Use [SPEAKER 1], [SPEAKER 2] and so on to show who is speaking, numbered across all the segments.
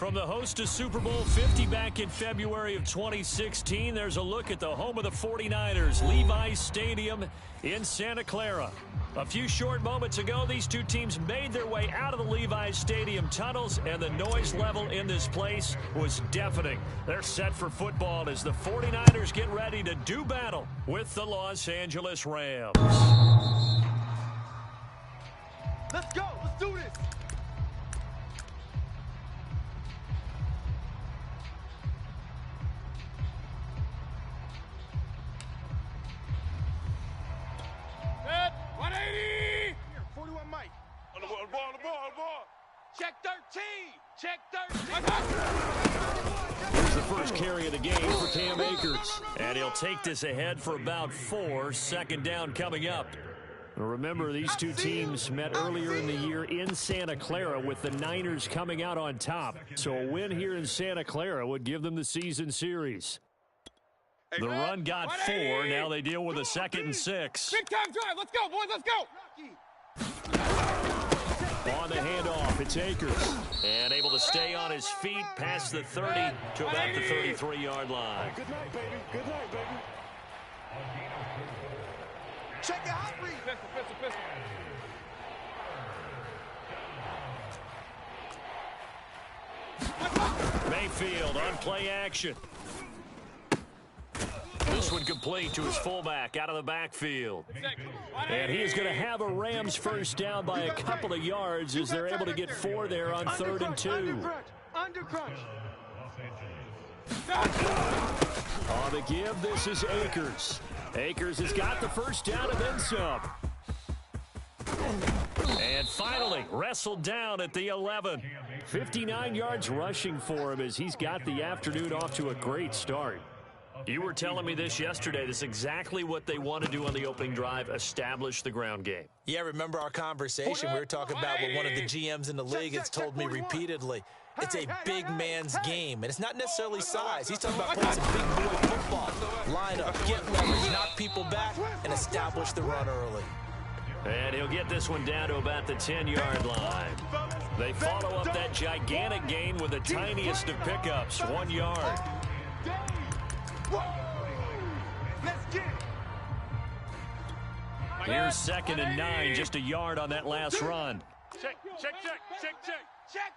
[SPEAKER 1] From the host to Super Bowl 50 back in February of 2016, there's a look at the home of the 49ers, Levi's Stadium in Santa Clara. A few short moments ago, these two teams made their way out of the Levi's Stadium tunnels, and the noise level in this place was deafening. They're set for football as the 49ers get ready to do battle with the Los Angeles Rams.
[SPEAKER 2] Let's go. Let's do this.
[SPEAKER 3] Set. 180.
[SPEAKER 2] Here, 41 Mike.
[SPEAKER 3] On the ball. Check 13. Check 13.
[SPEAKER 1] Here's the first carry of the game for Cam Akers. And he'll take this ahead for about 4. Second down coming up. Remember, these two teams met earlier in the year in Santa Clara with the Niners coming out on top. So a win here in Santa Clara would give them the season series. The run got 4. Now they deal with a 2nd and 6.
[SPEAKER 3] Big time drive. Let's go, boys. Let's go.
[SPEAKER 1] On the handoff, it's Akers. And able to stay on his feet past the 30 to about the 33-yard line.
[SPEAKER 2] Good night, baby. Good night, baby. Check it out, read.
[SPEAKER 3] Pistol.
[SPEAKER 1] Mayfield on play action. This one complete to his fullback out of the backfield. And he is going to have a Rams first down by a couple of yards as they're able to get 4 there on 3rd and 2.
[SPEAKER 2] Under crunch.
[SPEAKER 1] On the give, this is Akers. Akers has got the first down and then some. And finally, wrestled down at the 11. 59 yards rushing for him as he's got the afternoon off to a great start. You were telling me this yesterday. This is exactly what they want to do on the opening drive, establish the ground game.
[SPEAKER 4] Yeah, remember our conversation? We were talking about what one of the GMs in the league has told me repeatedly. It's a big man's game, and it's not necessarily size. He's talking about playing some big boy football. Line up, get leverage, knock people back, and establish the run early.
[SPEAKER 1] And he'll get this one down to about the 10-yard line. They follow up that gigantic gain with the tiniest of pickups, 1 yard.
[SPEAKER 2] Let's get it.
[SPEAKER 1] Here's 2nd and 9, just a yard on that last run.
[SPEAKER 3] Check.
[SPEAKER 2] Check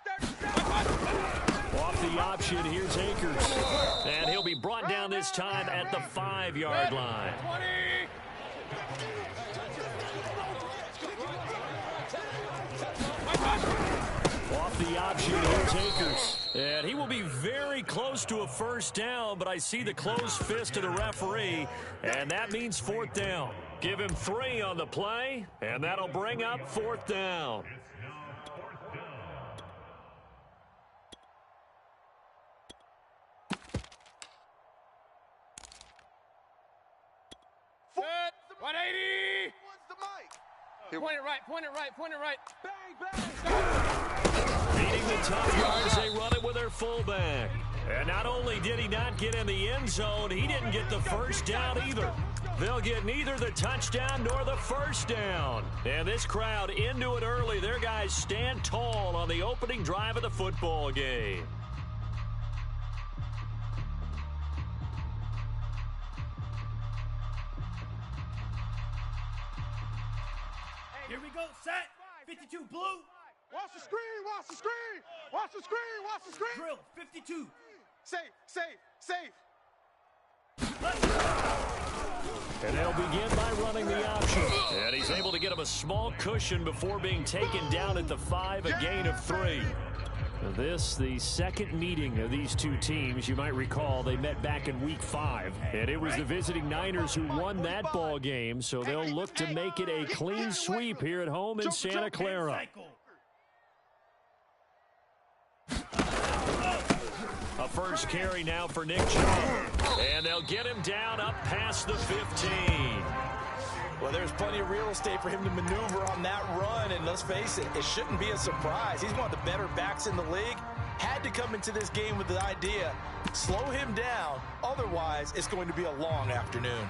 [SPEAKER 2] 37.
[SPEAKER 1] Off the option, here's Akers. And he'll be brought down this time at the 5-yard line.
[SPEAKER 3] 20.
[SPEAKER 1] Off the option, here's Akers. And he will be very close to a first down, but I see the closed fist of the referee, and that means 4th down. Give him 3 on the play, and that'll bring up 4th down.
[SPEAKER 3] Set. 180.
[SPEAKER 2] What's the mic?
[SPEAKER 3] Point it right.
[SPEAKER 2] Bang, bang.
[SPEAKER 1] Beating the tough yards, they run it with their fullback. And not only did he not get in the end zone, he didn't get the first down either. They'll get neither the touchdown nor the first down. And this crowd into it early. Their guys stand tall on the opening drive of the football game.
[SPEAKER 5] Here we go, set, 52 blue.
[SPEAKER 2] Watch the screen.
[SPEAKER 5] Drill, 52.
[SPEAKER 2] Safe.
[SPEAKER 1] And they'll begin by running the option. And he's able to get him a small cushion before being taken down at the 5, a gain of 3. This, the second meeting of these two teams. You might recall they met back in Week 5. And it was the visiting Niners who won that ball game, so they'll look to make it a clean sweep here at home in Santa Clara. A first carry now for Nick Chubb. And they'll get him down up past the 15.
[SPEAKER 4] Well, there's plenty of real estate for him to maneuver on that run, and let's face it, it shouldn't be a surprise. He's one of the better backs in the league. Had to come into this game with the idea, slow him down, otherwise it's going to be a long afternoon.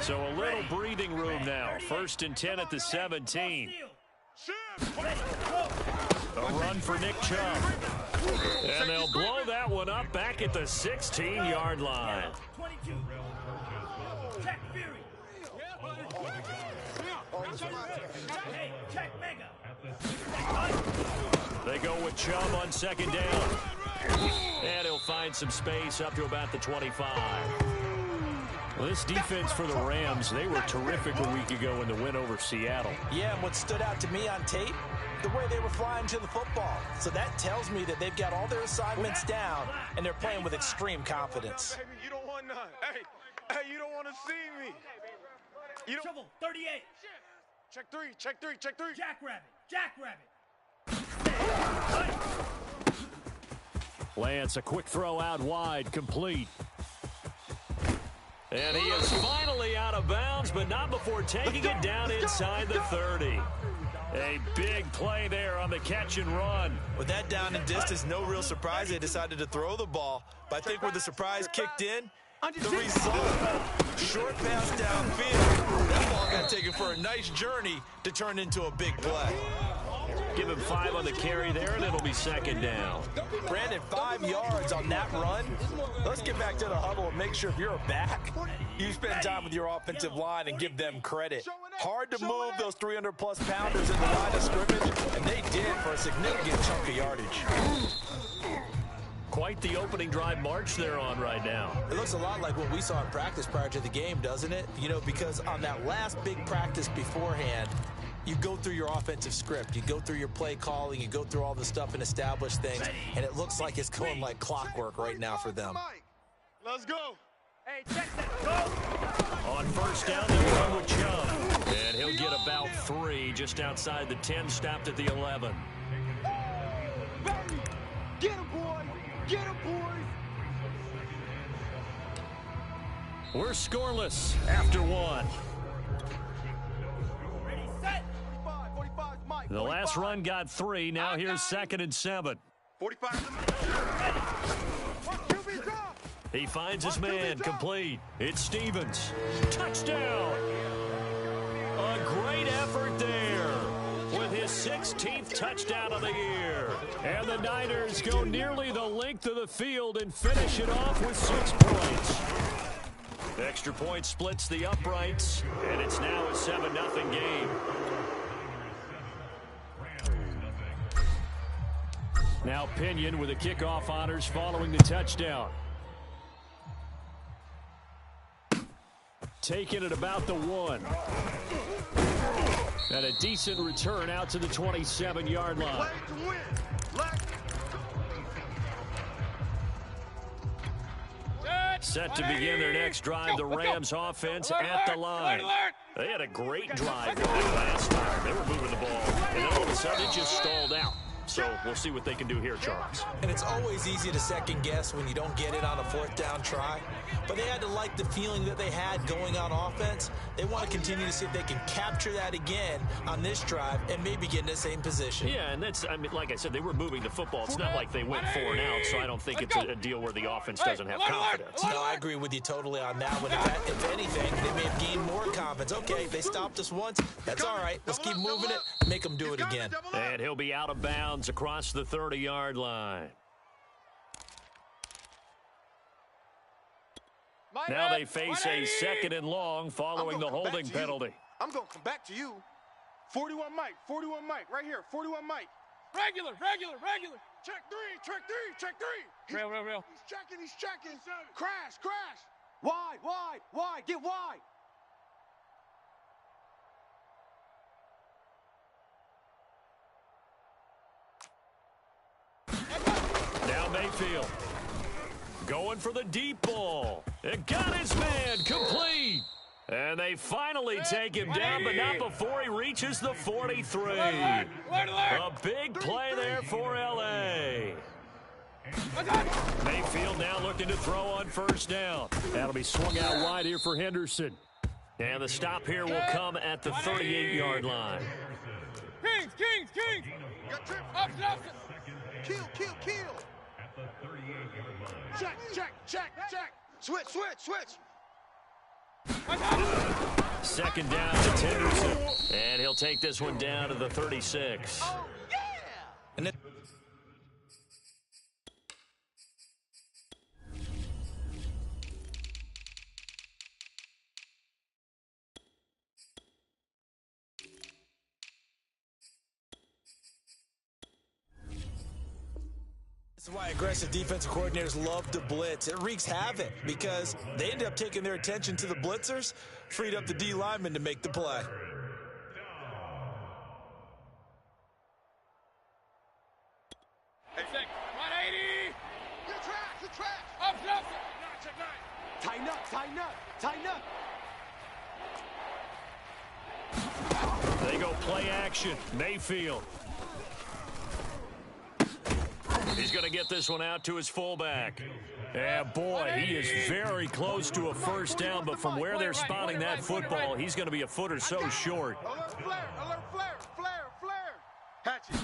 [SPEAKER 1] So a little breathing room now. 1st and 10 at the 17.
[SPEAKER 5] Ready, go.
[SPEAKER 1] A run for Nick Chubb. And they'll blow that one up back at the 16-yard line.
[SPEAKER 5] 22. Check Fury. Hey, check Mega.
[SPEAKER 1] They go with Chubb on second down. And he'll find some space up to about the 25. Well, this defense for the Rams, they were terrific a week ago in the win over Seattle.
[SPEAKER 4] Yeah, and what stood out to me on tape, the way they were flying to the football. So that tells me that they've got all their assignments down, and they're playing with extreme confidence.
[SPEAKER 3] Baby, you don't want none. Hey, you don't want to see me. You don't.
[SPEAKER 5] Trouble, 38.
[SPEAKER 3] Check three.
[SPEAKER 5] Jackrabbit.
[SPEAKER 1] Lance, a quick throw out wide, complete. And he is finally out of bounds, but not before taking it down inside the 30. A big play there on the catch and run.
[SPEAKER 4] With that down and distance, no real surprise they decided to throw the ball. But I think where the surprise kicked in, the result. Short pass downfield. That ball got taken for a nice journey to turn into a big play.
[SPEAKER 1] Give him 5 on the carry there, and it'll be second down.
[SPEAKER 4] Brandon, 5 yards on that run. Let's get back to the huddle and make sure if you're back, you spend time with your offensive line and give them credit. Hard to move those 300-plus pounders in the line of scrimmage, and they did for a significant chunk of yardage.
[SPEAKER 1] Quite the opening drive march they're on right now.
[SPEAKER 4] It looks a lot like what we saw in practice prior to the game, doesn't it? You know, because on that last big practice beforehand, you go through your offensive script, you go through your play calling, you go through all the stuff and establish things, and it looks like it's going like clockwork right now for them.
[SPEAKER 3] Let's go.
[SPEAKER 5] Hey, check that. Go.
[SPEAKER 1] On first down, they run with Chubb. And he'll get about 3 just outside the 10, stopped at the 11.
[SPEAKER 2] Get him, boy. Get him, boys.
[SPEAKER 1] We're scoreless after 1.
[SPEAKER 5] Ready, set.
[SPEAKER 2] 45, Mike.
[SPEAKER 1] The last run got 3. Now here's 2nd and 7.
[SPEAKER 3] 45.
[SPEAKER 1] He finds his man, complete. It's Stevens. Touchdown! A great effort there with his 16th touchdown of the year. And the Niners go nearly the length of the field and finish it off with 6 points. Extra point splits the uprights, and it's now a 7-0 game. Now Pinion with the kickoff honors following the touchdown. Taken at about the 1. And a decent return out to the 27-yard line. Set to begin their next drive, the Rams offense at the line. They had a great drive last time. They were moving the ball, and then all of a sudden it just stalled out. So we'll see what they can do here, Charles.
[SPEAKER 4] And it's always easy to second guess when you don't get it on a 4th down try. But they had to like the feeling that they had going on offense. They want to continue to see if they can capture that again on this drive and maybe get in the same position.
[SPEAKER 1] Yeah, and that's, I mean, like I said, they were moving the football. It's not like they went 4 and out, so I don't think it's a deal where the offense doesn't have confidence.
[SPEAKER 4] No, I agree with you totally on that one. If anything, they may have gained more confidence. Okay, they stopped us once. That's all right. Let's keep moving it. Make them do it again.
[SPEAKER 1] And he'll be out of bounds across the 30-yard line. Now they face a 2nd and long following the holding penalty.
[SPEAKER 2] I'm going to come back to you. 41 Mike, right here, 41 Mike.
[SPEAKER 3] Regular.
[SPEAKER 2] Check three.
[SPEAKER 3] Real.
[SPEAKER 2] He's checking. Crash. Wide, get wide.
[SPEAKER 1] Now Mayfield. Going for the deep ball. It got his man, complete. And they finally take him down, but not before he reaches the 43. A big play there for L.A. Mayfield now looking to throw on first down. That'll be swung out wide here for Henderson. And the stop here will come at the 38-yard line.
[SPEAKER 3] Kings. Option.
[SPEAKER 2] Kill. Check. Switch.
[SPEAKER 1] Second down to Henderson. And he'll take this one down to the 36.
[SPEAKER 2] Oh, yeah!
[SPEAKER 4] And This is why aggressive defensive coordinators love to blitz. It wreaks havoc because they end up taking their attention to the blitzers, freed up the D lineman to make the play.
[SPEAKER 3] Hey, 180.
[SPEAKER 2] You're trash. You're trash.
[SPEAKER 3] Up, up.
[SPEAKER 2] Tighten up. Tighten up. Tighten up.
[SPEAKER 1] They go play action. Mayfield. He's going to get this one out to his fullback. And boy, he is very close to a first down, but from where they're spotting that football, he's going to be a foot or so short.
[SPEAKER 2] Alert flare. Alert flare. Flare. Flare. Hatchet.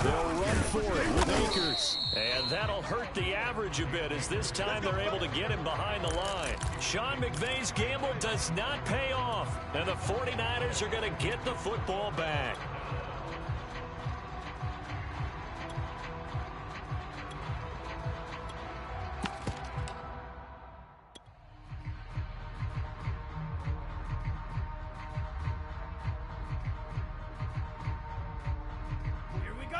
[SPEAKER 1] They'll run for it with Akers. And that'll hurt the average a bit as this time they're able to get him behind the line. Sean McVay's gamble does not pay off, and the 49ers are going to get the football back.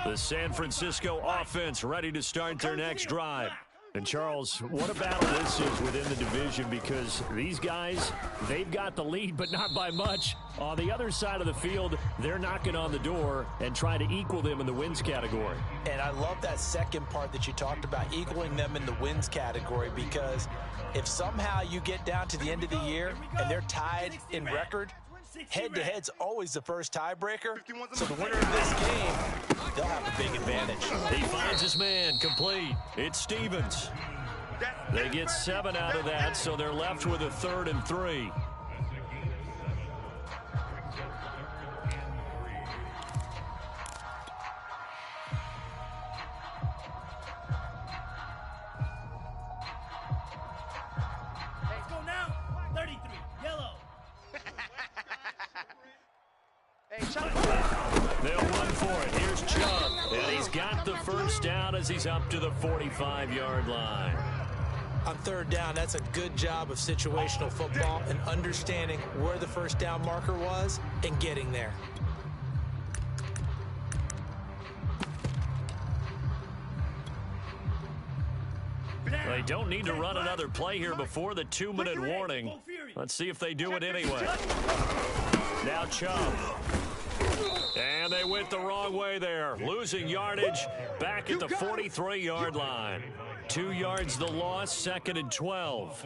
[SPEAKER 1] The San Francisco offense ready to start their next drive. And Charles, what a battle this is within the division because these guys, they've got the lead, but not by much. On the other side of the field, they're knocking on the door and trying to equal them in the wins category.
[SPEAKER 4] And I love that second part that you talked about, equaling them in the wins category, because if somehow you get down to the end of the year and they're tied in record, head-to-head's always the first tiebreaker. So the winner of this game, they'll have a big advantage.
[SPEAKER 1] He finds his man complete. It's Stevens. They get 7 out of that, so they're left with a 3rd and 3.
[SPEAKER 5] Let's go now. 33. Yellow.
[SPEAKER 1] They'll run for it. Here's Chubb. And he's got the first down as he's up to the 45-yard line.
[SPEAKER 4] On 3rd down, that's a good job of situational football and understanding where the first down marker was and getting there.
[SPEAKER 1] They don't need to run another play here before the 2-minute warning. Let's see if they do it anyway. Now Chubb. And they went the wrong way there. Losing yardage back at the 43-yard line. 2 yards the loss, 2nd and 12.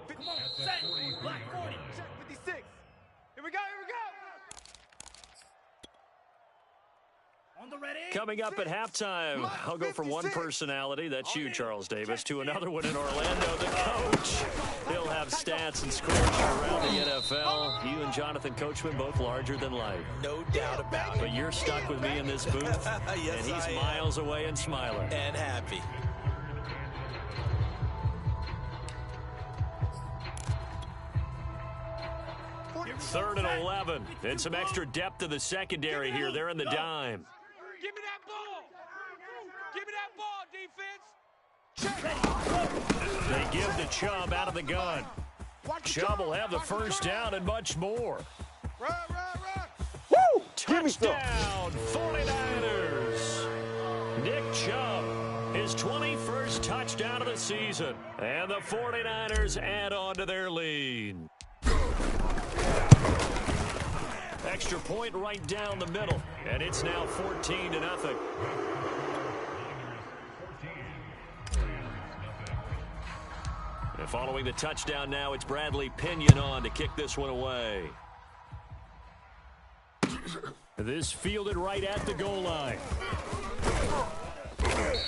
[SPEAKER 5] Come on, set. Black 40.
[SPEAKER 2] Check 56. Here we go. Here we go.
[SPEAKER 5] On the ready.
[SPEAKER 1] Coming up at halftime, I'll go from one personality, that's you, Charles Davis, to another one in Orlando, the coach. He'll have stats and scores around the NFL. You and Jonathan Coachman both larger than life.
[SPEAKER 4] No doubt about it.
[SPEAKER 1] But you're stuck with me in this booth,
[SPEAKER 4] Yes,
[SPEAKER 1] and he's
[SPEAKER 4] I am.
[SPEAKER 1] miles away and smiling.
[SPEAKER 4] And happy.
[SPEAKER 1] Third and 11, and some extra depth to the secondary here. They're in the dime.
[SPEAKER 3] Give me that ball. Give me that ball, defense.
[SPEAKER 1] They give to Chubb out of the gun. Chubb will have the first down and much more.
[SPEAKER 2] Run, run, run.
[SPEAKER 3] Woo!
[SPEAKER 1] Touchdown, 49ers. Nick Chubb, his 21st touchdown of the season. And the 49ers add on to their lead. Extra point right down the middle, and it's now 14-0. And following the touchdown now, it's Bradley Pinion on to kick this one away. This fielded right at the goal line.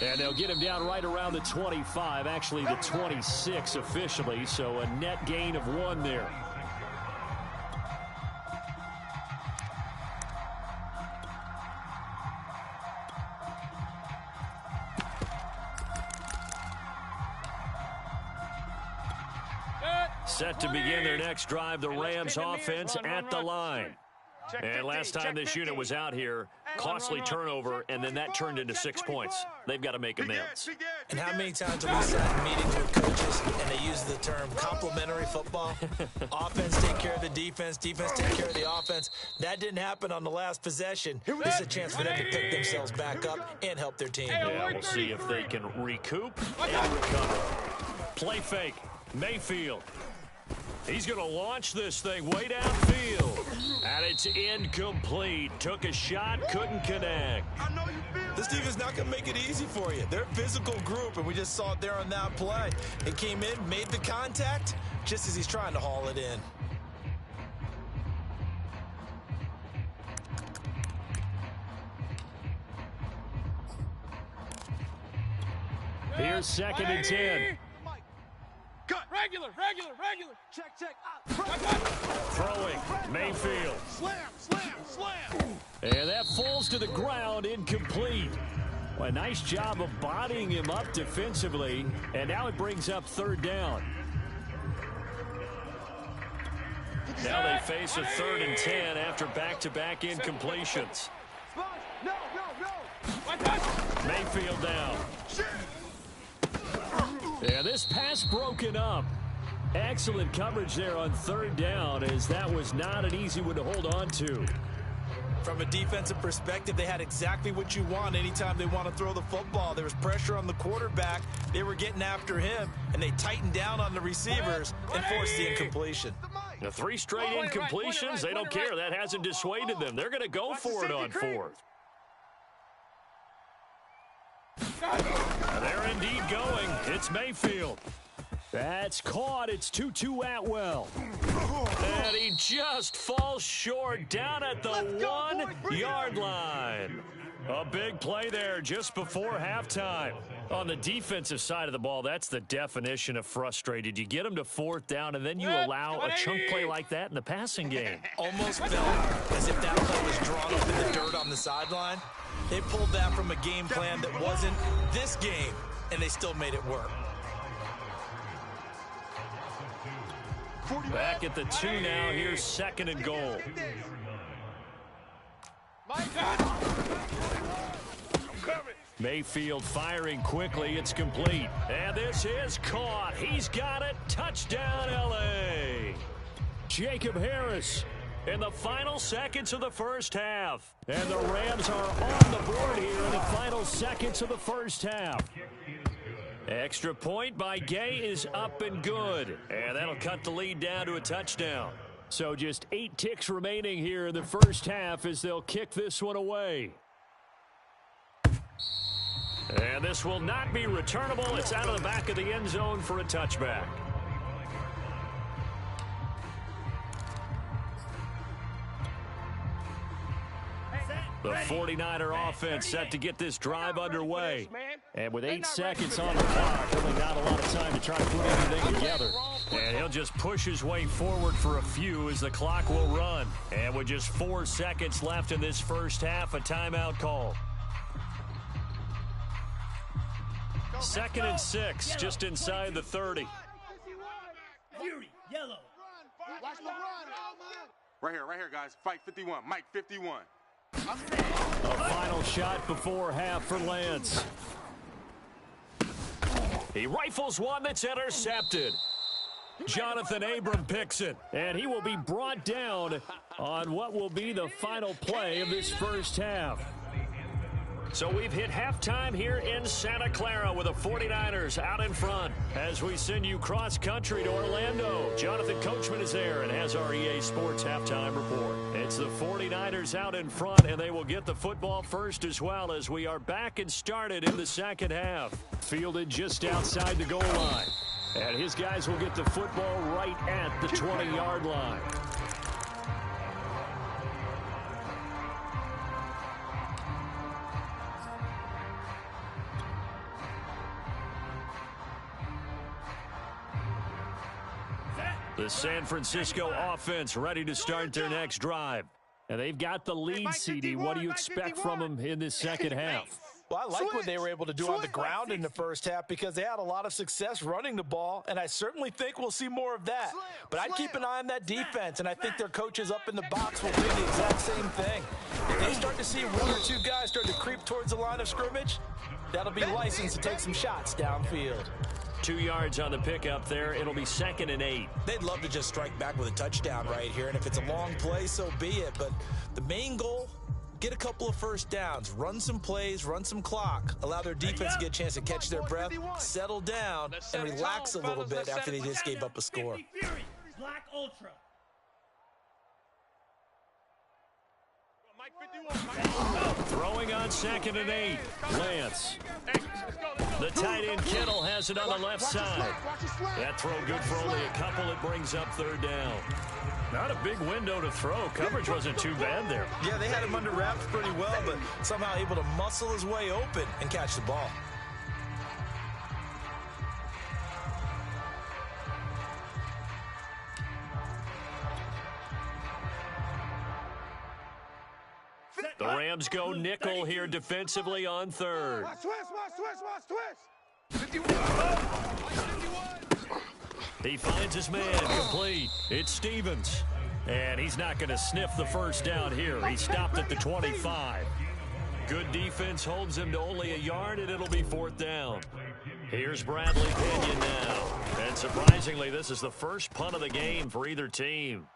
[SPEAKER 1] And they'll get him down right around the 25, actually the 26 officially, so a net gain of 1 there. Set to begin their next drive, the Rams offense at the line. And last time this unit was out here, Costly turnover, and then that turned into 6 points. They've got to make amends.
[SPEAKER 4] And how many times have we sat in meetings with coaches and they use the term complementary football? Offense take care of the defense, defense take care of the offense. That didn't happen on the last possession. This is a chance for them to pick themselves back up and help their team.
[SPEAKER 1] Yeah, we'll see if they can recoup and recover. Play fake. Mayfield. He's going to launch this thing way downfield. And it's incomplete. Took a shot, couldn't connect.
[SPEAKER 4] This defense not going to make it easy for you. They're a physical group, and we just saw it there on that play. It came in, made the contact, just as he's trying to haul it in.
[SPEAKER 1] Here's 2nd and 10.
[SPEAKER 5] Regular. Check.
[SPEAKER 1] Throwing. Mayfield.
[SPEAKER 2] Slam.
[SPEAKER 1] And that falls to the ground, incomplete. Well, a nice job of bodying him up defensively. And now it brings up 3rd down. Now they face a 3rd and 10 after back-to-back incompletions.
[SPEAKER 2] No.
[SPEAKER 1] Mayfield down. Yeah, this pass broken up. Excellent coverage there on 3rd down, as that was not an easy one to hold on to.
[SPEAKER 4] From a defensive perspective, they had exactly what you want anytime they want to throw the football. There was pressure on the quarterback. They were getting after him, and they tightened down on the receivers and forced the incompletion.
[SPEAKER 1] The 3 straight incompletions, they don't care. That hasn't dissuaded them. They're going to go for it on 4th. They're indeed going. It's Mayfield. That's caught. It's 2-2 Atwell. And he just falls short down at the 1-yard line. A big play there just before halftime. On the defensive side of the ball, that's the definition of frustrated. You get them to 4th down, and then you allow a chunk play like that in the passing game.
[SPEAKER 4] Almost felt as if that play was drawn up in the dirt on the sideline. They pulled that from a game plan that wasn't this game, and they still made it work.
[SPEAKER 1] Back at the 2 now. Here's 2nd and goal. Mayfield firing quickly. It's complete. And this is caught. He's got it. Touchdown, L.A. Jacob Harris in the final seconds of the first half. And the Rams are on the board here in the final seconds of the first half. Extra point by Gay is up and good. And that'll cut the lead down to a touchdown. So just 8 ticks remaining here in the first half as they'll kick this one away. And this will not be returnable. It's out of the back of the end zone for a touchback. The 49er offense set to get this drive underway. And with 8 seconds on the clock, really not a lot of time to try to put anything together. And he'll just push his way forward for a few as the clock will run. And with just 4 seconds left in this first half, a timeout call. 2nd and 6, just inside the 30.
[SPEAKER 5] Fury, yellow.
[SPEAKER 2] Watch the run. Right here, guys. Fight 51. Mike 51.
[SPEAKER 1] A final shot before half for Lance. He rifles one that's intercepted. Jonathan Abram picks it, and he will be brought down on what will be the final play of this first half. So we've hit halftime here in Santa Clara with the 49ers out in front. As we send you cross-country to Orlando, Jonathan Coachman is there and has our EA Sports halftime report. It's the 49ers out in front, and they will get the football first as well as we are back and started in the second half. Fielded just outside the goal line. And his guys will get the football right at the 20-yard line. The San Francisco offense ready to start their next drive. And they've got the lead, CD. What do you expect from them in this second half?
[SPEAKER 4] Well, I like what they were able to do on the ground in the first half because they had a lot of success running the ball, and I certainly think we'll see more of that. But I'd keep an eye on that defense, and I think their coaches up in the box will do the exact same thing. If they start to see one or two guys start to creep towards the line of scrimmage, that'll be licensed to take some shots downfield.
[SPEAKER 1] 2 yards on the pickup there. It'll be 2nd and 8.
[SPEAKER 4] They'd love to just strike back with a touchdown right here, and if it's a long play, so be it. But the main goal, get a couple of first downs, run some plays, run some clock, allow their defense to get a chance to catch their breath, settle down, and relax a little bit after they just gave up a score.
[SPEAKER 5] Black Ultra.
[SPEAKER 1] Throwing on 2nd and 8. Lance. The tight end Kittle has it on the left side. That throw good for only a couple. It brings up 3rd down. Not a big window to throw. Coverage wasn't too bad there.
[SPEAKER 4] Yeah, they had him under wraps pretty well, but somehow able to muscle his way open and catch the ball.
[SPEAKER 1] The Rams go nickel here defensively on 3rd. He finds his man complete. It's Stevens. And he's not going to sniff the first down here. He stopped at the 25. Good defense holds him to only a yard, and it'll be 4th down. Here's Bradley Pinion now. And surprisingly, this is the first punt of the game for either team.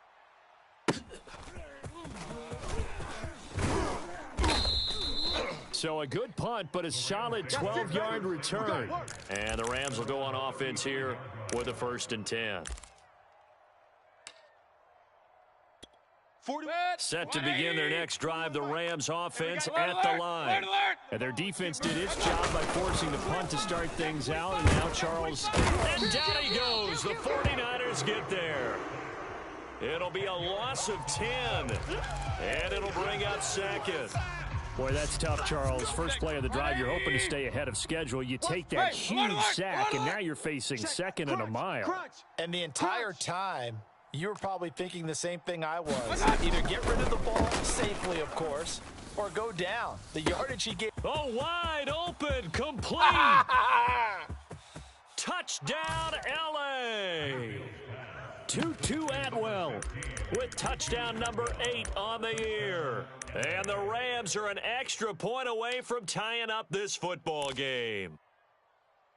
[SPEAKER 1] So a good punt, but a solid 12-yard return. And the Rams will go on offense here with a 1st and 10. Set to begin their next drive, the Rams offense at the line. And their defense did its job by forcing the punt to start things out. And now Charles, and down he goes. The 49ers get there. It'll be a loss of 10. And it'll bring up 2nd. Boy, that's tough, Charles. First play of the drive, you're hoping to stay ahead of schedule. You take that huge sack, and now you're facing 2nd and a mile.
[SPEAKER 4] And the entire time, you were probably thinking the same thing I was. Either get rid of the ball safely, of course, or go down. The yardage he gave.
[SPEAKER 1] Oh, wide open, complete. Touchdown, L.A. Tutu Atwell with touchdown number 8 on the year. And the Rams are an extra point away from tying up this football game.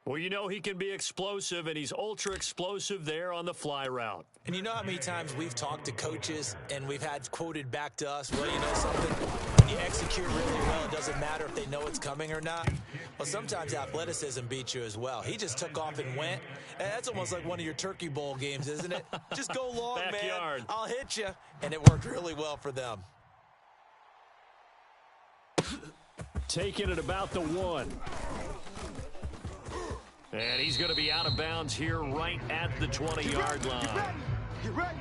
[SPEAKER 1] Well, you know he can be explosive, and he's ultra explosive there on the fly route.
[SPEAKER 4] And you know how many times we've talked to coaches and we've had quoted back to us, well, you know something? When you execute really well, it doesn't matter if they know it's coming or not. Well, sometimes athleticism beats you as well. He just took off and went. And that's almost like one of your Turkey Bowl games, isn't it? Just go long,
[SPEAKER 1] Backyard.
[SPEAKER 4] man. I'll hit you. And it worked really well for them.
[SPEAKER 1] Taking it about the 1. And he's going to be out of bounds here right at the 20-yard line.
[SPEAKER 2] Get ready.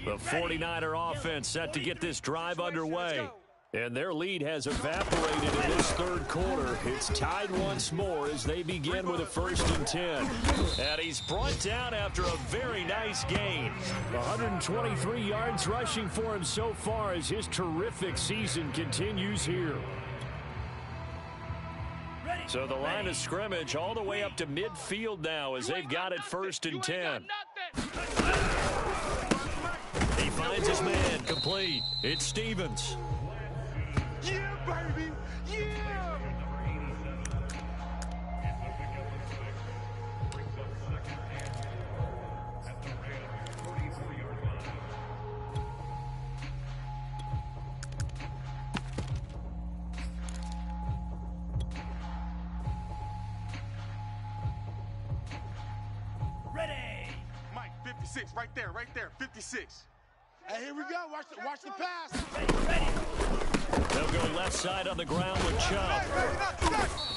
[SPEAKER 1] The 49er offense set to get this drive underway. And their lead has evaporated in this 3rd quarter. It's tied once more as they begin with a 1st and 10. And he's brought down after a very nice gain. 123 yards rushing for him so far as his terrific season continues here. So the line of scrimmage all the way up to midfield now as they've got it 1st and 10. He finds his man complete. It's Stevens.
[SPEAKER 2] Yeah, baby. Yeah.
[SPEAKER 5] Ready.
[SPEAKER 2] Mike, 56, right there, 56. Hey, here we go. Watch the pass.
[SPEAKER 5] Ready.
[SPEAKER 1] They'll go left side on the ground with Chubb.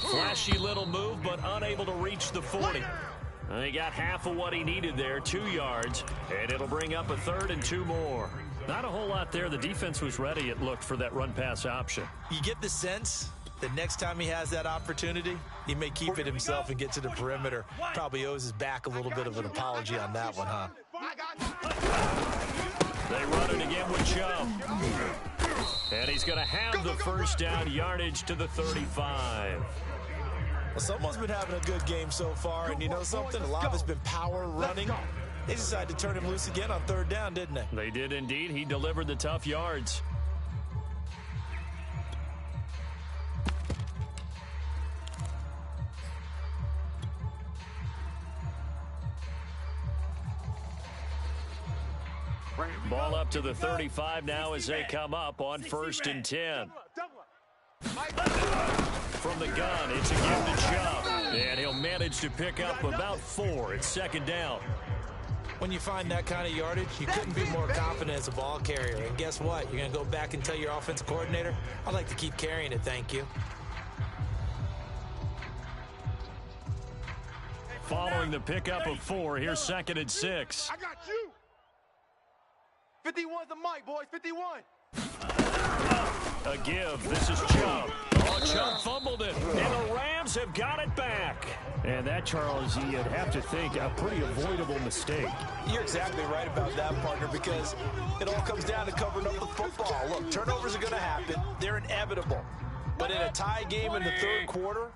[SPEAKER 1] Flashy little move, but unable to reach the 40. He got half of what he needed there, 2 yards, and it'll bring up a 3rd and 2 more. Not a whole lot there. The defense was ready, it looked, for that run-pass option.
[SPEAKER 4] You get the sense that next time he has that opportunity, he may keep it himself and get to the perimeter. Probably owes his back a little bit of an apology on that one, huh?
[SPEAKER 1] They run it again with Chubb. And he's going to have the first down yardage to the 35.
[SPEAKER 4] Well, someone's been having a good game so far, and you know something? A lot of it's been power running. They decided to turn him loose again on third down, didn't they?
[SPEAKER 1] They did indeed. He delivered the tough yards. Ball up to the 35 now as they come up on 1st and 10. From the gun, it's again to Chubb. And he'll manage to pick up about 4. It's 2nd down.
[SPEAKER 4] When you find that kind of yardage, you couldn't be more confident as a ball carrier. And guess what? You're going to go back and tell your offensive coordinator, I'd like to keep carrying it, thank you.
[SPEAKER 1] Following the pickup of 4, here's 2nd and 6.
[SPEAKER 3] I got you. 51's the mic, boys. 51.
[SPEAKER 1] A give. This is Chubb. Oh, Chubb fumbled it. And the Rams have got it back. And that, Charles, you'd have to think a pretty avoidable mistake.
[SPEAKER 4] You're exactly right about that, partner, because it all comes down to covering up the football. Look, turnovers are going to happen. They're inevitable. But in a tie game in the 3rd quarter,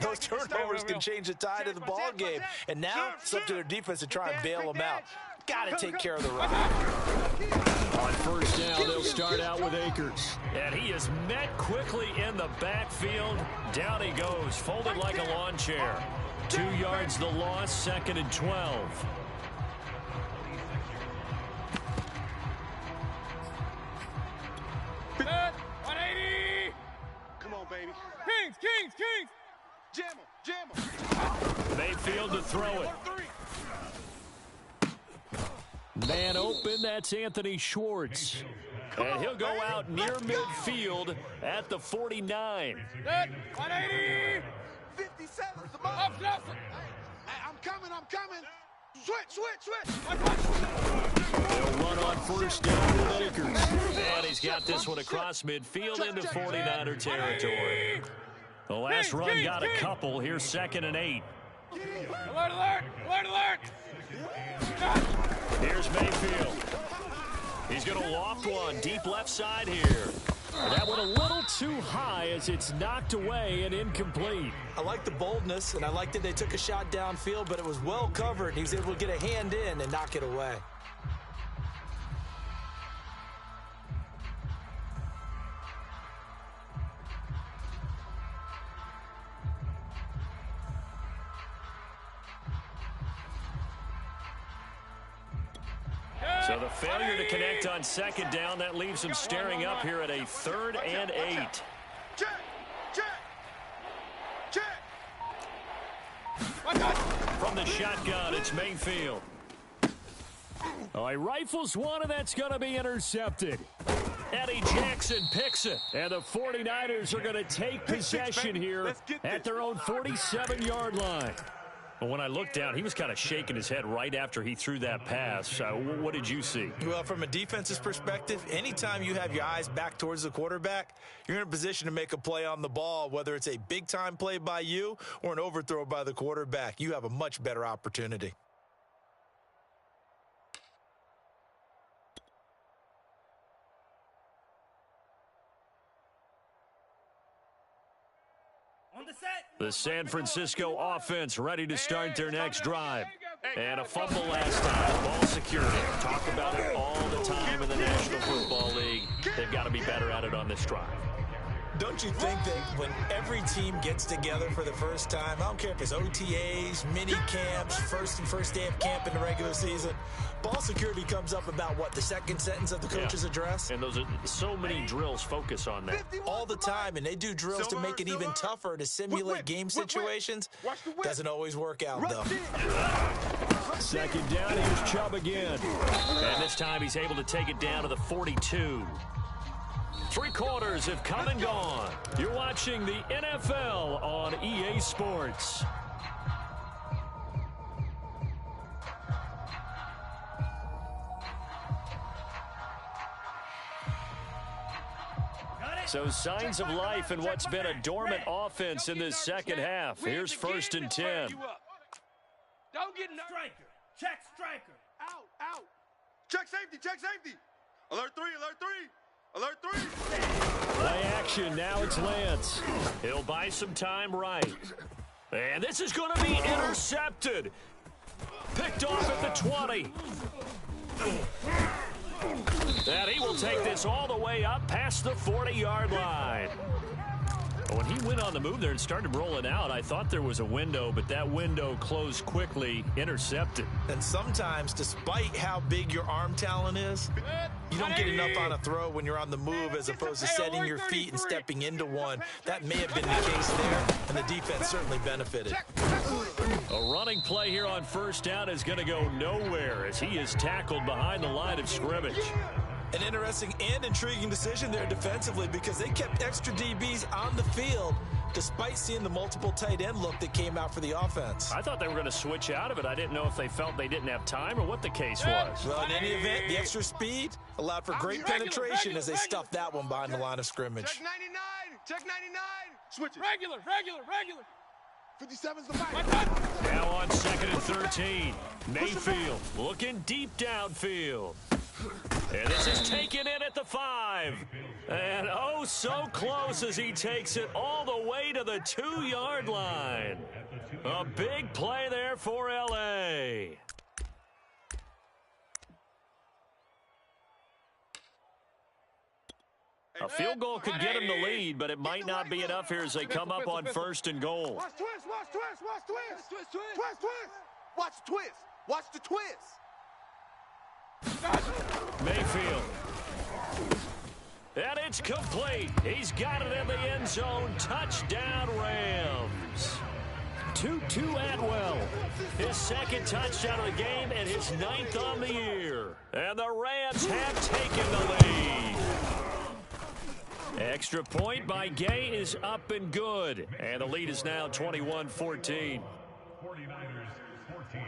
[SPEAKER 4] those turnovers can change the tide of the ball game. And now it's up to their defense to try and bail them out. Got to take care of the run.
[SPEAKER 1] On 1st down, they'll start out with Akers. And he is met quickly in the backfield. Down he goes, folded like a lawn chair. 2 yards the loss, 2nd and 12.
[SPEAKER 3] Set, 180. Come on, baby. Kings. Jam him.
[SPEAKER 1] Mayfield to throw it. Man open, that's Anthony Schwartz. And he'll go out near midfield at the 49.
[SPEAKER 3] Set, 180. 57. Up. Hey, I'm coming. Switch.
[SPEAKER 1] They'll run on 1st down with Akers. And he's got this one across midfield into 49er territory. The last run got a couple. Here's 2nd and 8.
[SPEAKER 3] Alert.
[SPEAKER 1] Here's Mayfield. He's going to loft one deep left side here. That one a little too high as it's knocked away and incomplete.
[SPEAKER 4] I like the boldness, and I like that they took a shot downfield, but it was well covered, and he was able to get a hand in and knock it away.
[SPEAKER 1] So the failure to connect on 2nd down, that leaves him staring up here at a 3rd and 8.
[SPEAKER 3] Check.
[SPEAKER 1] From the shotgun, it's Mayfield. Oh, he rifles one, and that's going to be intercepted. Eddie Jackson picks it. And the 49ers are going to take possession here at their own 47-yard line. But when I looked down, he was kind of shaking his head right after he threw that pass. What did you see?
[SPEAKER 4] Well, from a defense's perspective, anytime you have your eyes back towards the quarterback, you're in a position to make a play on the ball, whether it's a big-time play by you or an overthrow by the quarterback. You have a much better opportunity.
[SPEAKER 1] The San Francisco offense ready to start their next drive. And a fumble last time. Ball security. Talk about it all the time in the National Football League. They've got to be better at it on this drive.
[SPEAKER 4] Don't you think that when every team gets together for the first time, I don't care if it's OTAs, mini camps, first day of camp in the regular season, ball security comes up about what, the second sentence of the coach's address?
[SPEAKER 1] And those are so many drills focus on that.
[SPEAKER 4] All the time, and they do drills to make it even tougher to simulate game situations. Doesn't always work out, though.
[SPEAKER 1] 2nd down, here's Chubb again. And this time he's able to take it down to the 42. 3 quarters have come and gone. You're watching the NFL on EA Sports. So signs of life in what's been a dormant offense in this second half. Here's 1st and 10.
[SPEAKER 3] Don't get striker.
[SPEAKER 5] Check striker.
[SPEAKER 2] Out, out. Check safety, check safety. Alert 3, alert 3. Alert 3.
[SPEAKER 1] Play action, now it's Lance. He'll buy some time right. And this is going to be intercepted. Picked off at the 20. And he will take this all the way up past the 40-yard line. When he went on the move there and started rolling out, I thought there was a window, but that window closed quickly, intercepted.
[SPEAKER 4] And sometimes, despite how big your arm talent is, you don't get enough on a throw when you're on the move as opposed to setting your feet and stepping into one. That may have been the case there, and the defense certainly benefited.
[SPEAKER 1] A running play here on first down is going to go nowhere as he is tackled behind the line of scrimmage.
[SPEAKER 4] An interesting and intriguing decision there defensively because they kept extra DBs on the field despite seeing the multiple tight end look that came out for the offense.
[SPEAKER 1] I thought they were going to switch out of it. I didn't know if they felt they didn't have time or what the case was.
[SPEAKER 4] Well, in any event, the extra speed allowed for great penetration as they stuffed that one behind the line of scrimmage.
[SPEAKER 2] Check 99, check 99. Switch it.
[SPEAKER 3] Regular.
[SPEAKER 2] 57's the fight.
[SPEAKER 1] Now on 2nd and 13. Mayfield looking deep downfield. And this is taken in at the 5. And oh, so close as he takes it all the way to the 2-yard line. A big play there for L.A. A field goal could get him the lead, but it might not be enough here as they come up on 1st and goal.
[SPEAKER 2] Watch twist, watch twist, watch twist. Twist, twist. Watch twist. Watch the twist.
[SPEAKER 1] Mayfield. And it's complete. He's got it in the end zone. Touchdown, Rams. Tutu Atwell. His 2nd touchdown of the game and his 9th on the year. And the Rams have taken the lead. Extra point by Gay is up and good. And the lead is now 21-14.
[SPEAKER 6] 49ers 14.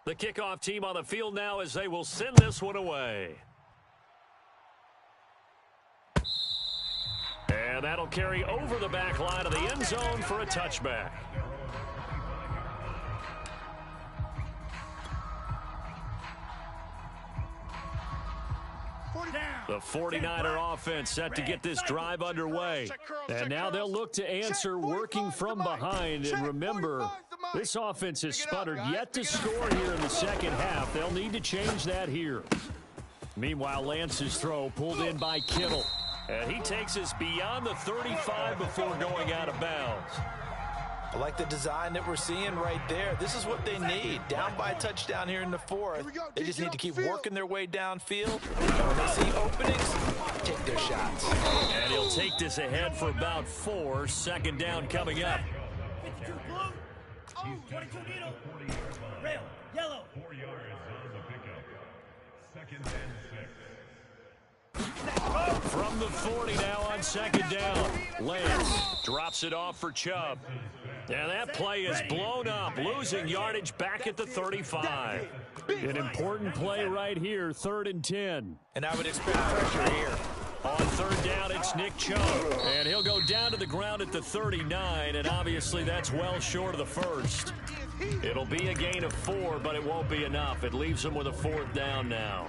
[SPEAKER 1] The kickoff team on the field now as they will send this one away. And that'll carry over the back line of the end zone for a touchback. The 49er offense set to get this drive underway. And now they'll look to answer working from behind. And remember, this offense has sputtered yet to score here in the second half. They'll need to change that here. Meanwhile, Lance's throw pulled in by Kittle. And he takes us beyond the 35 before going out of bounds.
[SPEAKER 4] I like the design that we're seeing right there. This is what they need. Down by a touchdown here in the 4th. They just need to keep working their way downfield. When they see openings, take their shots.
[SPEAKER 1] And he'll take this ahead for about 4. 2nd down coming up.
[SPEAKER 5] 52 blue. 22 needle. Rail. Yellow.
[SPEAKER 6] 4 yards on the pickup. 2nd and 6.
[SPEAKER 1] From the 40 now on 2nd down. Lance drops it off for Chubb. And that play is blown up, losing yardage back at the 35. An important play right here, 3rd and 10.
[SPEAKER 4] And I would expect pressure here.
[SPEAKER 1] On 3rd down, it's Nick Chubb. And he'll go down to the ground at the 39, and obviously that's well short of the 1st. It'll be a gain of 4, but it won't be enough. It leaves them with a 4th down now.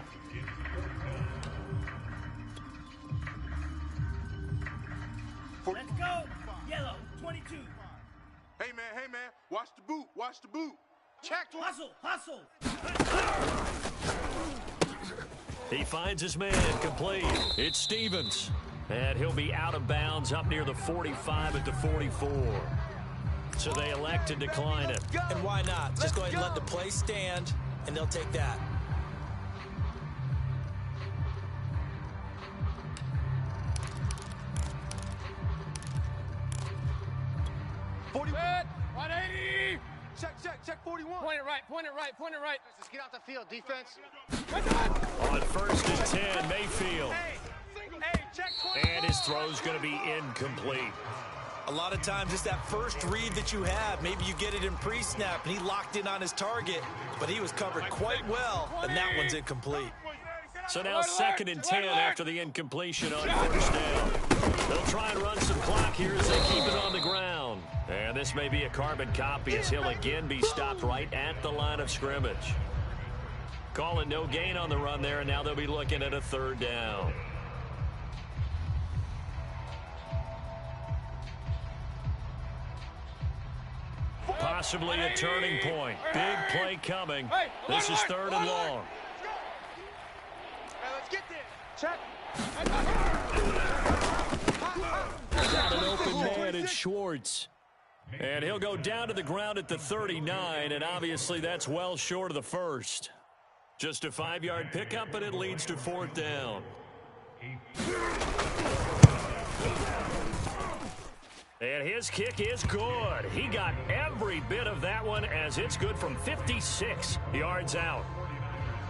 [SPEAKER 5] Let's go. Yellow. 22.
[SPEAKER 2] Hey, man, watch the boot, watch the boot. Check.
[SPEAKER 5] Hustle.
[SPEAKER 1] He finds his man complete. It's Stevens. And he'll be out of bounds up near the 45 at the 44. So they elect to decline it.
[SPEAKER 4] And why not? Just go ahead and let the play stand, and they'll take that.
[SPEAKER 3] Set. 180.
[SPEAKER 2] Check 41.
[SPEAKER 3] Point it right.
[SPEAKER 7] Let's get out the field, defense.
[SPEAKER 1] On 1st and 10, Mayfield.
[SPEAKER 2] Hey, check 21.
[SPEAKER 1] And his throw's going to be incomplete.
[SPEAKER 4] A lot of times it's that first read that you have. Maybe you get it in pre-snap, and he locked in on his target, but he was covered quite well, and that one's incomplete.
[SPEAKER 1] So now 2nd and 10 after the incompletion on first down. They'll try and run some clock here as they keep it on the ground. And this may be a carbon copy as he'll again be stopped right at the line of scrimmage. Call it no gain on the run there, and now they'll be looking at a 3rd down. Possibly a turning point. Big play coming. This is 3rd and long.
[SPEAKER 3] Let's get this. Check.
[SPEAKER 1] Got an open man in Schwartz. And he'll go down to the ground at the 39, and obviously that's well short of the first. Just a 5-yard pickup, and it leads to 4th down. And his kick is good. He got every bit of that one as it's good from 56 yards out.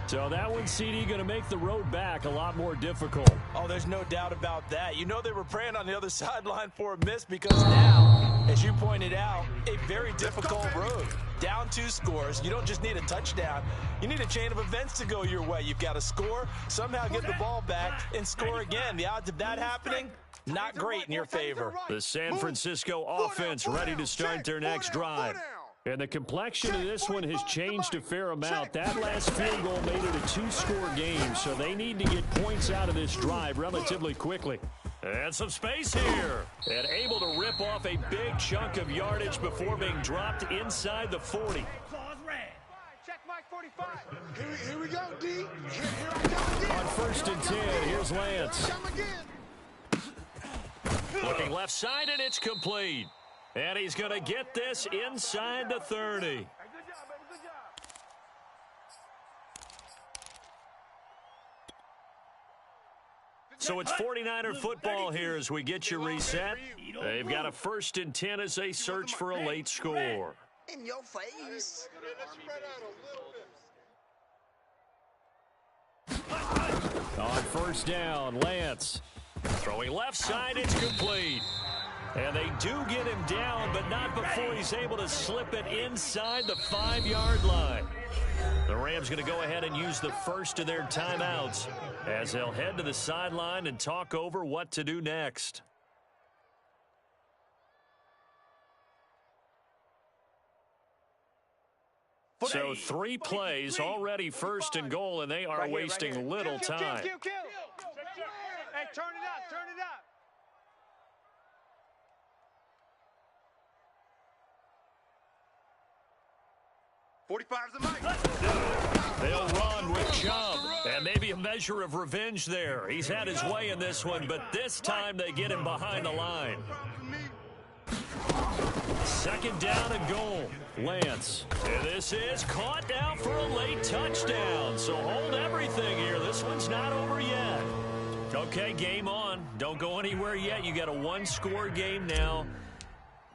[SPEAKER 1] So that one, CD, going to make the road back a lot more difficult.
[SPEAKER 4] Oh, there's no doubt about that. You know they were praying on the other sideline for a miss because now, as you pointed out, a very difficult road. Down 2 scores. You don't just need a touchdown. You need a chain of events to go your way. You've got to score, somehow get the ball back, and score again. The odds of that happening, not great in your favor.
[SPEAKER 1] The San Francisco offense ready to start their next drive. And the complexion of this one has changed a fair amount. That last field goal made it a 2-score game, so they need to get points out of this drive relatively quickly. And some space here. And able to rip off a big chunk of yardage before being dropped inside the 40.
[SPEAKER 3] Check Mike 45.
[SPEAKER 2] Here we go, D. Here I come again.
[SPEAKER 1] On 1st and 10, here's Lance.
[SPEAKER 2] Come again.
[SPEAKER 1] Looking left side, and it's complete. And he's going to get this inside the 30.
[SPEAKER 3] Hey, good job, baby. Good job.
[SPEAKER 1] So it's 49er football here as we get you reset. They've got a 1st and 10 as they search for a late score.
[SPEAKER 7] In your face.
[SPEAKER 1] On 1st down, Lance. Throwing left side, it's complete. And they do get him down, but not before he's able to slip it inside the 5-yard line. The Rams going to go ahead and use the first of their timeouts as they'll head to the sideline and talk over what to do next. So 3 plays, already 1st and goal, and they are wasting little time.
[SPEAKER 3] Kill. Hey, turn it up.
[SPEAKER 2] 45's the mic.
[SPEAKER 1] They'll run with Chubb, and maybe a measure of revenge there. He's had his way in this one, but this time they get him behind the line. 2nd down and goal. Lance. And this is caught down for a late touchdown. So hold everything here. This one's not over yet. Okay, game on. Don't go anywhere yet. You got a 1-score game now.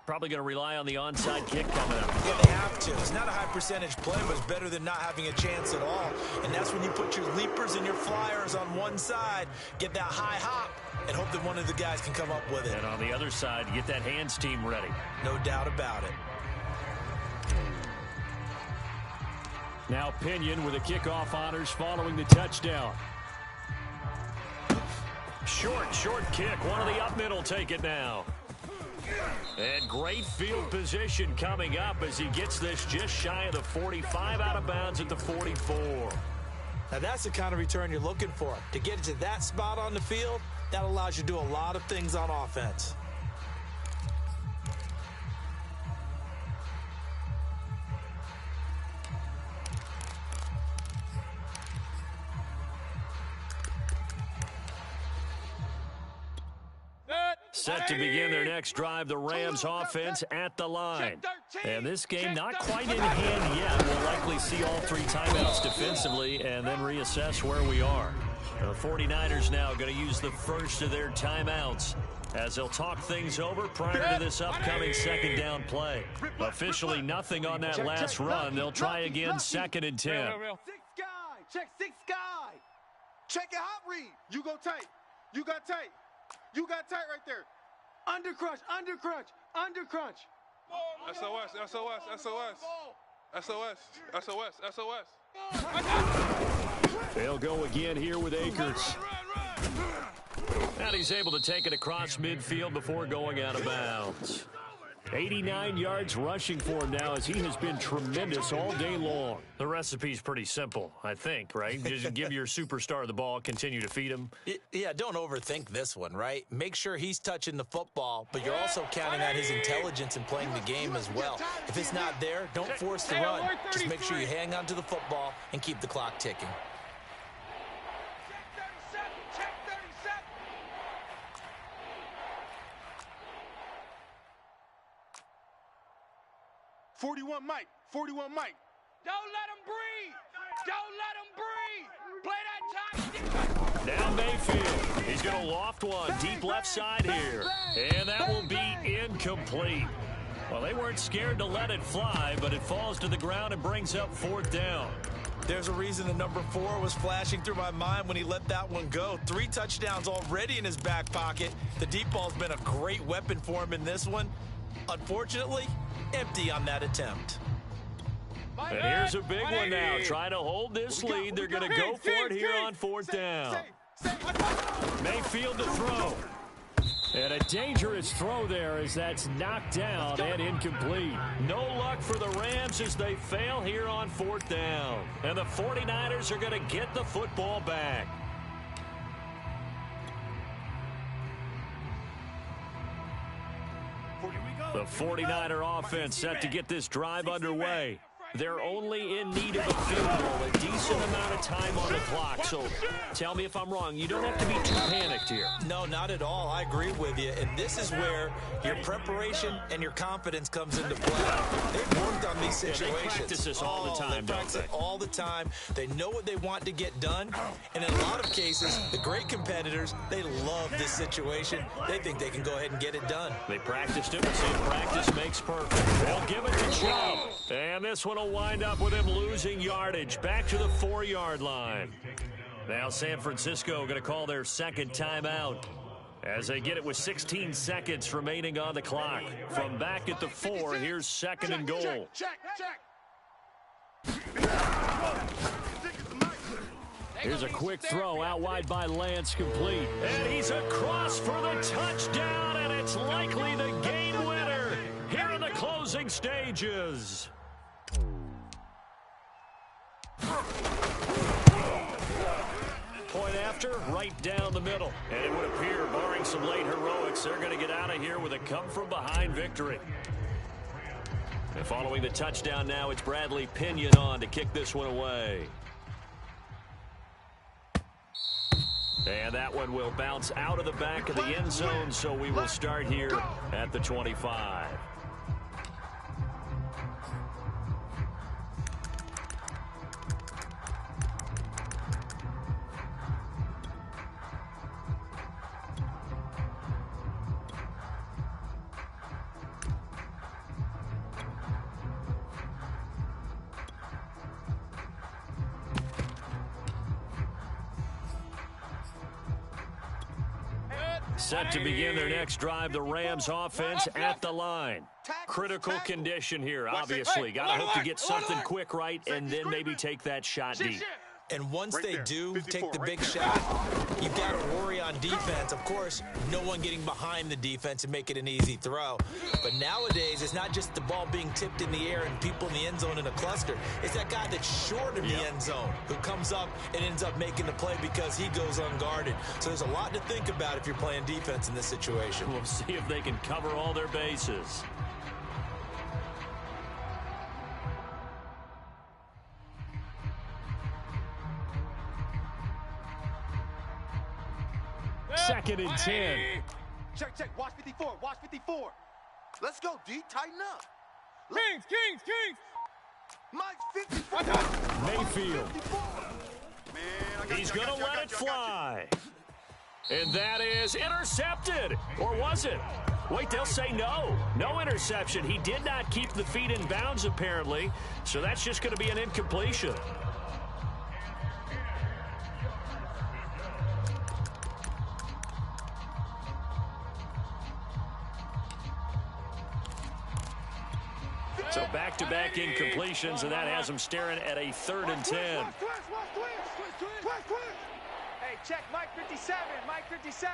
[SPEAKER 1] Probably going to rely on the onside kick coming up.
[SPEAKER 4] Yeah, they have to. It's not a high percentage play, but it's better than not having a chance at all. And that's when you put your leapers and your flyers on one side, get that high hop, and hope that one of the guys can come up with it.
[SPEAKER 1] And on the other side, get that hands team ready.
[SPEAKER 4] No doubt about it.
[SPEAKER 1] Now Pinion with the kickoff honors following the touchdown. Short kick. One of the up middle take it now. And great field position coming up as he gets this just shy of the 45 out of bounds at the 44.
[SPEAKER 4] Now that's the kind of return you're looking for. To get to that spot on the field, that allows you to do a lot of things on offense.
[SPEAKER 1] Set to begin their next drive, the Rams offense at the line. And this game not quite in hand yet. We'll likely see all 3 timeouts defensively and then reassess where we are. The 49ers now going to use the first of their timeouts as they'll talk things over prior to this upcoming 2nd down play. Officially nothing on that last run. They'll try again 2nd and 10.
[SPEAKER 3] 6 guy. Check 6 guy.
[SPEAKER 2] Check your hot read. You go tight. You got tight. You got tight right there.
[SPEAKER 3] Under crunch.
[SPEAKER 2] SOS.
[SPEAKER 1] They'll go again here with Akers. And he's able to take it across midfield before going out of bounds. 89 yards rushing for him now as he has been tremendous all day long. The recipe's pretty simple, I think, right? Just give your superstar the ball, continue to feed him.
[SPEAKER 4] Yeah, don't overthink this one, right? Make sure he's touching the football, but you're also counting on his intelligence in playing the game as well. If it's not there, don't force the run. Just make sure you hang on to the football and keep the clock ticking.
[SPEAKER 2] "41 Mike, 41 Mike.
[SPEAKER 3] Don't let him breathe. Don't let him breathe. Play that time.
[SPEAKER 1] Now Mayfield. He's going to loft one deep left side here. And that will be incomplete. Well, they weren't scared to let it fly, but it falls to the ground and brings up 4th down.
[SPEAKER 4] There's a reason the number 4 was flashing through my mind when he let that one go. 3 touchdowns already in his back pocket. The deep ball's been a great weapon for him in this one. Unfortunately, empty on that attempt.
[SPEAKER 1] And here's a big one now. Trying to hold this lead. They're going to go for it here on 4th down. Mayfield to throw. And a dangerous throw there as that's knocked down and incomplete. No luck for the Rams as they fail here on 4th down. And the 49ers are going to get the football back. The 49er offense set to get this drive underway. They're only in need of a field goal, a decent amount of time on the clock. So tell me if I'm wrong. You don't have to be too panicked here.
[SPEAKER 4] No, not at all. I agree with you. And this is where your preparation and your confidence comes into play. They've worked on these situations.
[SPEAKER 1] Yeah, they practice this all the time,
[SPEAKER 4] they practice it all the time. They know what they want to get done. And in a lot of cases, the great competitors, they love this situation. They think they can go ahead and get it done.
[SPEAKER 1] They practiced it. We say practice makes perfect. They'll give it to Chubb. And this one will wind up with him losing yardage back to the 4-yard line. Now San Francisco going to call their second timeout as they get it with 16 seconds remaining on the clock. From back at the 4, here's 2nd and goal. Here's a quick throw out wide by Lance, complete. And he's across for the touchdown, and it's likely the game winner here in the closing stages. Point after, right down the middle. And it would appear, barring some late heroics, they're going to get out of here with a come-from-behind victory. And following the touchdown now, it's Bradley Pinion on to kick this one away. And that one will bounce out of the back of the end zone, so we will start here at the 25. Set to begin their next drive, the Rams offense at the line. Critical condition here, obviously. Got to hope to get something quick right and then maybe take that shot deep.
[SPEAKER 4] And once they do take the big shot, you've got to worry on defense. Of course, no one getting behind the defense and make it an easy throw. But nowadays, it's not just the ball being tipped in the air and people in the end zone in a cluster. It's that guy that's short of the end zone who comes up and ends up making the play because he goes unguarded. So there's a lot to think about if you're playing defense in this situation.
[SPEAKER 1] We'll see if they can cover all their bases. Second and 10.
[SPEAKER 2] Check. Watch 54. Watch 54. Let's go, D. Tighten up.
[SPEAKER 3] Kings.
[SPEAKER 2] Mike 54.
[SPEAKER 1] Mayfield.
[SPEAKER 2] 54. Man,
[SPEAKER 1] He's going to let it fly. And that is intercepted. Or was it? Wait, they'll say no. No interception. He did not keep the feet in bounds, apparently. So that's just going to be an incompletion. So back back-to-back incompletions, and that has them staring at a 3rd and 10.
[SPEAKER 3] Hey, check Mike 57. Mike 57.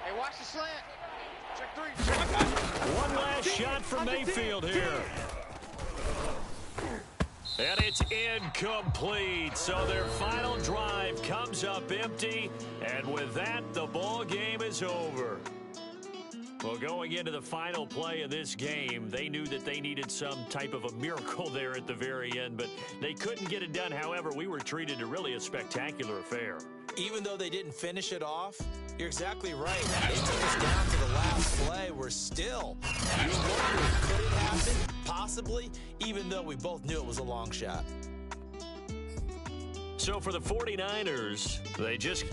[SPEAKER 3] Hey, watch the slant. Check 3.
[SPEAKER 1] One last shot from Mayfield here. And it's incomplete. So their final drive comes up empty. And with that, the ball game is over. Well, going into the final play of this game, they knew that they needed some type of a miracle there at the very end, but they couldn't get it done. However, we were treated to really a spectacular affair.
[SPEAKER 4] Even though they didn't finish it off, you're exactly right. They took us down to the last play. We're still, you wonder, could it happen? Possibly, even though we both knew it was a long shot.
[SPEAKER 1] So for the 49ers, they just